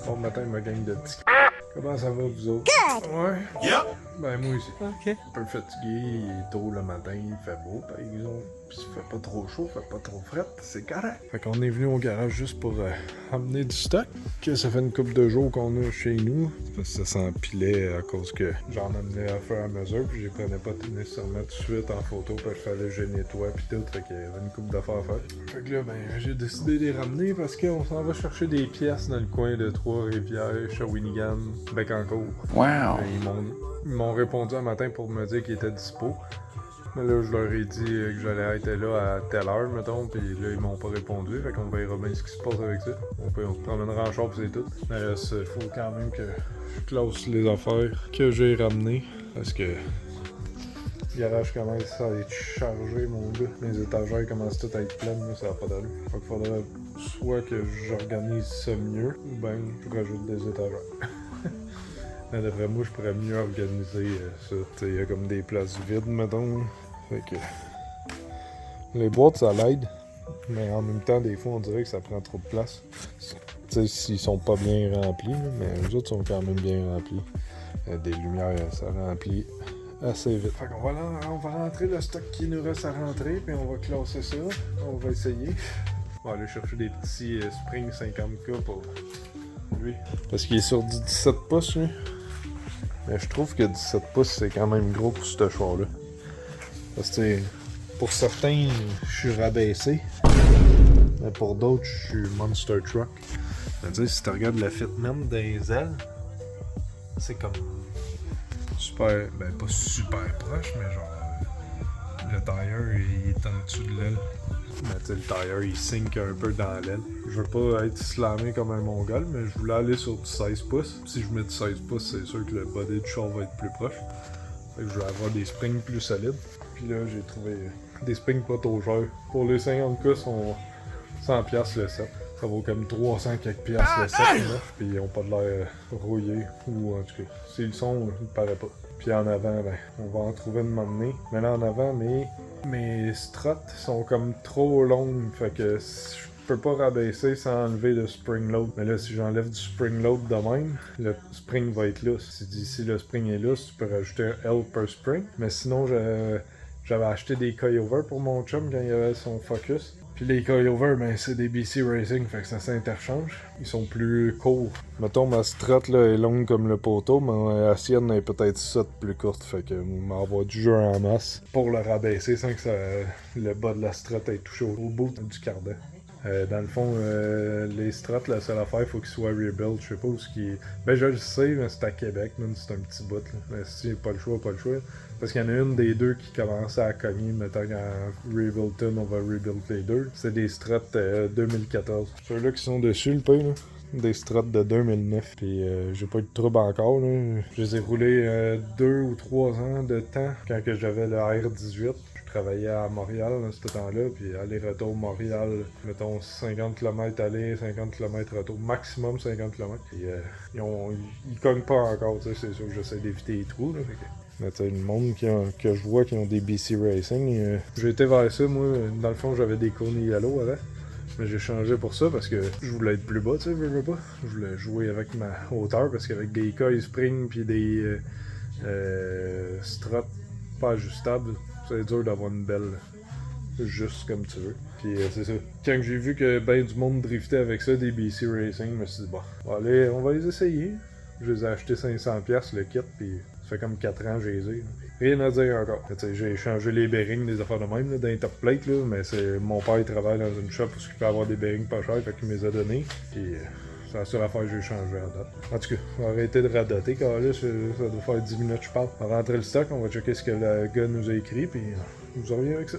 Bon matin, ma gang de petits. Comment ça va, vous autres? Good! Ouais? Yep! Ben, moi aussi. Ok. Un peu fatigué, il est tôt le matin, il fait beau, par exemple. Pis il fait pas trop chaud, il fait pas trop fret, c'est correct. Fait qu'on est venu au garage juste pour amener du stock, que ça fait une couple de jours qu'on a chez nous. Parce que ça s'empilait à cause que j'en amenais à faire à mesure, puis je les prenais pas nécessairement tout de suite en photo, parce qu'il fallait que je nettoie pis tout, fait qu'il y avait une couple d'affaires à faire. Fait que là, ben, j'ai décidé de les ramener parce qu'on s'en va chercher des pièces dans le coin de Trois-Rivières, Shawinigan, Bécancour. Wow! Ils m'ont répondu un matin pour me dire qu'ils étaient dispo. Mais là, je leur ai dit que j'allais être là à telle heure, mettons, pis là, ils m'ont pas répondu, fait qu'on verra bien ce qui se passe avec ça. On se promènera en char pis c'est tout. Mais là, il faut quand même que je classe les affaires que j'ai ramenées, parce que le garage commence à être chargé, mon gars. Les étagères commencent toutes à être pleines, là, ça va pas d'allure. Fait qu'il faudrait soit que j'organise ça mieux, ou ben je rajoute des étagères. Mais d'après moi, je pourrais mieux organiser ça. Il y a comme des places vides, mettons. Fait que. Les boîtes, ça l'aide. Mais en même temps, des fois, on dirait que ça prend trop de place. Tu sais, s'ils sont pas bien remplis, là, mais les autres sont quand même bien remplis. Des lumières, ça remplit assez vite. Fait qu'on on va rentrer le stock qui nous reste à rentrer, puis on va classer ça. On va essayer. On va aller chercher des petits Spring 50K pour lui. Parce qu'il est sur du 17 pouces, lui. Mais je trouve que 17 pouces, c'est quand même gros pour ce choix-là. Parce que, pour certains, je suis rabaissé. Mais pour d'autres, je suis Monster Truck. C'est-à-dire, si tu regardes le fitment des ailes, c'est comme super, ben pas super proche, mais genre, le tire, il est en dessous de l'aile. Mais tu sais, le tire, il sink un peu dans l'aile. Je veux pas être slamé comme un mongol, mais je voulais aller sur du 16 pouces. Si je mets du 16 pouces, c'est sûr que le body du char va être plus proche. Fait que je vais avoir des springs plus solides. Puis là, j'ai trouvé des springs pas trop chers. Pour les 50K, sont 100$ le set. Ça vaut comme 300 quelques piastres le set neuf, puis ils ont pas de l'air rouillés, ou en tout cas, s'ils sont, il paraît pas. Puis en avant, ben, on va en trouver une m'emmener. Mais là en avant, mes struts sont comme trop longues, fait que je peux pas rabaisser sans enlever le spring load. Mais là, si j'enlève du spring load de même, le spring va être lousse. Si le spring est lousse, tu peux rajouter un L per spring. Mais sinon, j'avais acheté des coilovers pour mon chum quand il avait son Focus. Puis les coilovers, ben c'est des BC Racing, fait que ça s'interchange. Ils sont plus courts. Mettons, ma strut là est longue comme le poteau, mais la sienne est peut-être ça de plus courte, fait que m'en avoir du jeu en masse pour le rabaisser sans que le bas de la strut ait touché au bout du cardan. Dans le fond, les struts, la seule affaire, il faut qu'ils soient rebuild. Je sais pas où ce qui est. Ben, je le sais, mais c'est à Québec, même si c'est un petit bout. Là. Mais si pas le choix, pas le choix. Parce qu'il y en a une des deux qui commençait à cogner. Mettons qu'en Rebuildton, on va rebuild les deux. C'est des struts 2014. Ceux-là qui sont dessus, le pays, là. Des struts de 2009. Puis j'ai pas eu de trouble encore. Là. Je les ai roulés 2 ou 3 ans de temps quand que j'avais le R18. Je travaillais à Montréal à ce temps-là, puis aller-retour Montréal, mettons 50 km aller, 50 km retour, maximum 50 km. Puis ils cognent pas encore, tu sais, c'est sûr que j'essaie d'éviter les trous. Là, fait que... Mais tu sais, le monde que je vois qui ont des BC Racing, j'ai été vers ça, moi, dans le fond j'avais des cônes yellow avant. Mais j'ai changé pour ça parce que je voulais être plus bas, tu sais, veux pas. Je voulais jouer avec ma hauteur parce qu'avec des coils spring puis des struts pas ajustables, c'est dur d'avoir une belle juste comme tu veux. Puis c'est ça. Quand j'ai vu que ben du monde driftait avec ça, des BC Racing, je me suis dit bon, allez, on va les essayer. Je les ai achetés 500$ le kit, puis ça fait comme 4 ans que je les ai. Rien à dire encore. J'ai changé les bearings des affaires de même là, dans les top plates, là, mais c'est mon père il travaille dans une shop où il peut avoir des bearings pas chers, fait qu'il me les a donnés. Puis c'est la seule affaire que j'ai changé à date. En tout cas, on va arrêter de radoter, car là, ça doit faire 10 minutes que je parle. On va rentrer le stock, on va checker ce que le gars nous a écrit, puis on vous revient avec ça.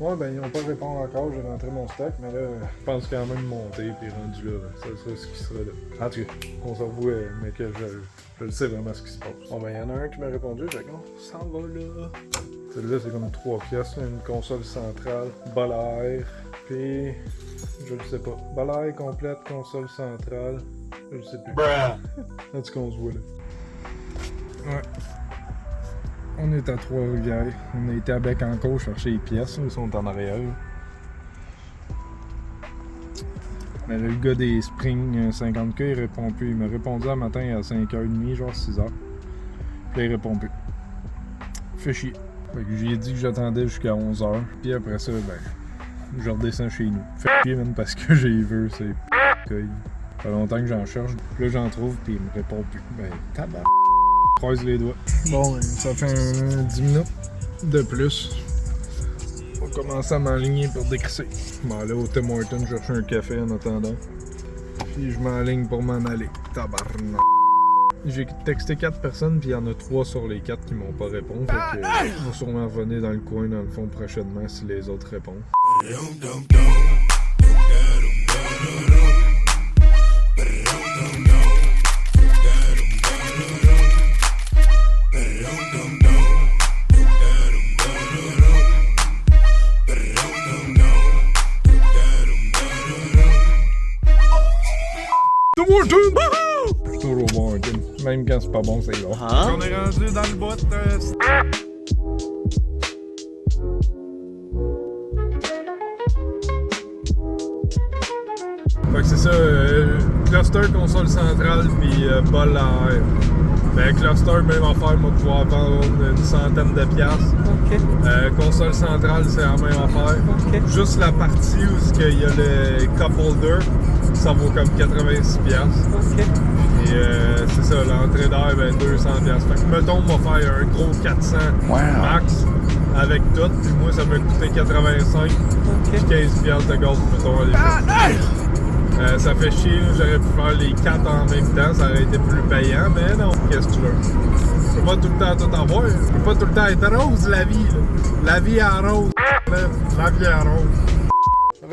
Ouais, ben ils n'ont pas répondu encore, j'ai rentré mon stock, mais là, je pense quand même monter, puis rendu là, ça sera ce qui sera là. En tout cas, on s'en voit, mais que je le sais vraiment ce qui se passe. Bon, ben il y en a un qui m'a répondu, fait qu'on s'en va là. Celle-là, c'est comme 3 pièces, une console centrale, bol à air, Puis, je le sais pas. Balaye complète, console centrale. Je le sais plus. En tout cas, on se voit là. Ouais. On est à Trois-Rivières. On a été à Bécancour chercher les pièces. Ils sont en arrière. Mais là, le gars des Spring 50K, il répond plus. Il m'a répondu un matin à 5h30, genre 6h. Puis là, il répond plus. Fait chier. Fait que j'ai dit que j'attendais jusqu'à 11h. Puis après ça, ben, je redescends chez nous. Fait chier, même, parce que j'ai vu, c'est p***. Ça fait longtemps que j'en cherche. Puis là, j'en trouve, puis il me répond plus. Ben, tabac. Croise les doigts. Bon, ça fait 10 minutes de plus. On va commencer à m'enligner pour décrisser. Bon, là, au Tim Hortons, je cherche un café en attendant. Puis je m'enligne pour m'en aller. Tabarnak. J'ai texté 4 personnes, puis il y en a 3 sur les 4 qui m'ont pas répondu. Fait que on va sûrement revenir dans le coin, dans le fond, prochainement si les autres répondent. Toujours bon, ok. Même quand c'est pas bon, c'est bon. On est rendu dans le bout. Fait que c'est ça, cluster console centrale puis bol à air. Ben cluster, même affaire, moi pouvoir vendre une centaine de piastres. Okay. Console centrale, c'est la même affaire. Okay. Juste la partie où il y a le cup holder, ça vaut comme 86 piastres. Okay. Et c'est ça, l'entrée d'air, ben 200 piastres. Fait que mettons, on va faire un gros 400 max avec tout. Puis moi, ça m'a coûté 85 puis 15 piastres de gaz, mettons, à l'époque. Ça fait chier, j'aurais pu faire les 4 en même temps, ça aurait été plus payant, mais non, qu'est-ce que tu veux? Je peux pas tout le temps tout avoir, je peux pas tout le temps être rose, la vie, là. La vie en rose, la vie en rose.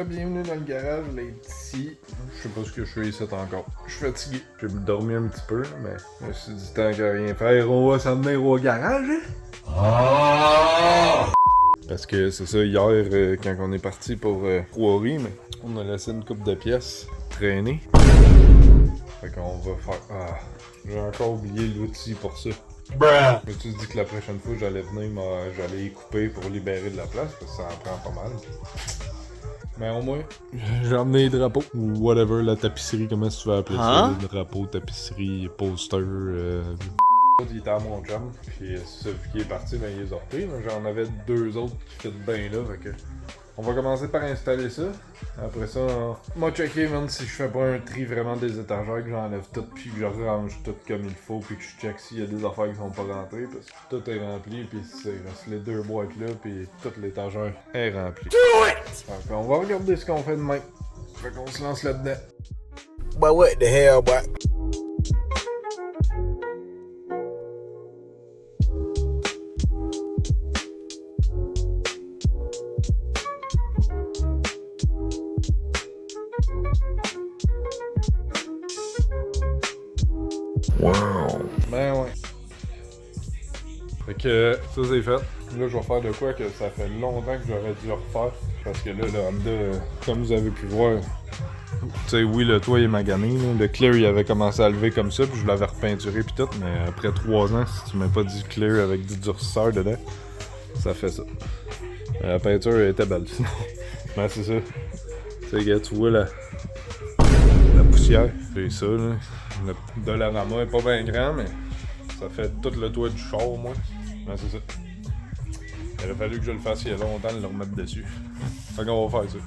Bienvenue dans le garage, les petits. Je sais pas ce que je fais ici encore. Je suis fatigué. J'ai dormi un petit peu, mais je me suis dit, tant qu'à rien faire, on va s'en venir au garage, hein? Parce que c'est ça, hier, quand on est parti pour Trois-Rivières, mais on a laissé une coupe de pièces traîner. Fait qu'on va faire... Ah, j'ai encore oublié l'outil pour ça. Je me suis dit que la prochaine fois j'allais venir, j'allais y couper pour libérer de la place, parce que ça en prend pas mal. Mais au moins, j'ai emmené les drapeaux, ou whatever, la tapisserie, comment tu veux appeler ça, les drapeaux, tapisserie, poster, Il était à mon chum, puis c'est ça, vu qu'il est parti, ben il les a repris. J'en avais 2 autres qui fit bien là, fait que... On va commencer par installer ça. Après ça, on va checker même si je fais pas un tri vraiment des étagères, que j'enlève tout, puis que je range tout comme il faut, puis que je check s'il y a des affaires qui sont pas rentrées, parce que tout est rempli, puis il reste les 2 boîtes là, puis toute l'étagère est remplie. Donc, on va regarder ce qu'on fait demain. Fait qu'on se lance là-dedans. But what the hell, boy? Wow! Ben ouais. Fait que ça c'est fait. Là je vais faire de quoi que ça fait longtemps que j'aurais dû le refaire. Parce que là le Honda, comme vous avez pu voir, tu sais oui le toit est magané, là. Le clear il avait commencé à lever comme ça puis je l'avais repeinturé puis tout, mais après 3 ans si tu mets pas du clear avec du durcisseur dedans, ça fait ça. La peinture était belle sinon. Mais c'est ça. Tu sais tu vois la poussière, c'est ça là. Le Dollarama est pas bien grand, mais ça fait tout le toit du char au moins. Ouais, c'est ça. Il aurait fallu que je le fasse il y a longtemps de le remettre dessus. Fait qu'on va faire ça.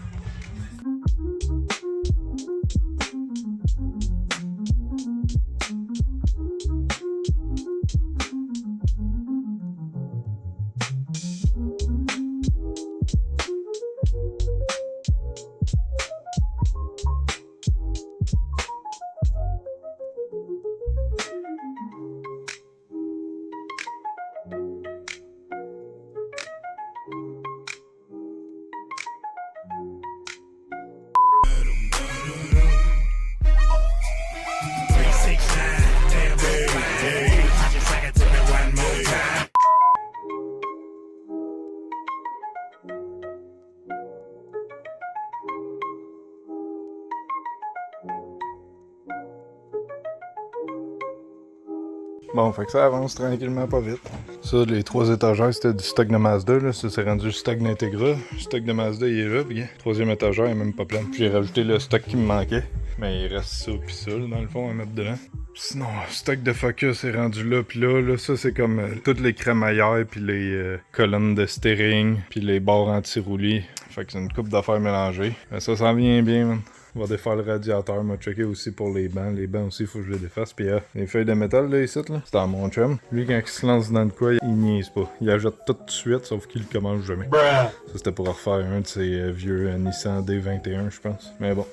Bon, fait que ça avance tranquillement, pas vite. Ça, les 3 étagères, c'était du stock de Mazda, là. Ça, c'est rendu le stock d'Integra. Le stock de Mazda, il est là, pis 3e étagère, il est même pas plein. Puis j'ai rajouté le stock qui me manquait. Mais il reste ça pis ça, là, dans le fond, à mettre dedans. Sinon, le stock de Focus est rendu là, pis là, ça, c'est comme toutes les crémaillères, pis les colonnes de steering, pis les barres anti-roulis. Fait que c'est une coupe d'affaires mélangées. Mais ça s'en vient bien, man. On va défaire le radiateur, m'a checké aussi pour les bancs. Les bancs aussi, faut que je les défasse. Puis les feuilles de métal, là, ici, là, c'est à mon chum. Lui, quand il se lance dans le quoi, il niaise pas. Il la jette tout de suite, sauf qu'il le commence jamais. Ça, c'était pour refaire un de ses vieux Nissan D21, je pense. Mais bon.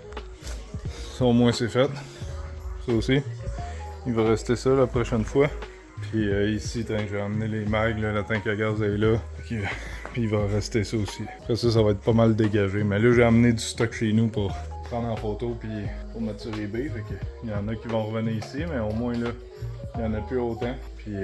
Ça, au moins, c'est fait. Ça aussi. Il va rester ça la prochaine fois. Puis ici, je vais emmener les mags, là, la tank à gaz est là. Puis il va rester ça aussi. Après ça, ça va être pas mal dégagé. Mais là, j'ai amené du stock chez nous pour prendre en photo puis pour mettre sur eBay. Fait que il y en a qui vont revenir ici, mais au moins là, il y en a plus autant. Puis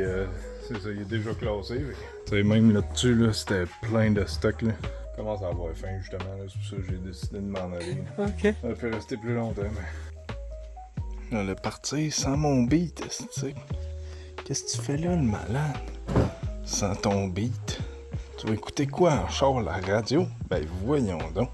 c'est ça, il est déjà classé. Tu sais, même là-dessus, là, c'était plein de stock. Là. Je commence à avoir faim justement, là, c'est pour ça que j'ai décidé de m'en aller. Là. Ok. Ça peut rester plus longtemps, mais. Là, le parti sans mon beat, tu sais. Qu'est-ce que tu fais là, le malade? Sans ton beat? Tu vas écouter quoi en char, la radio? Ben voyons donc.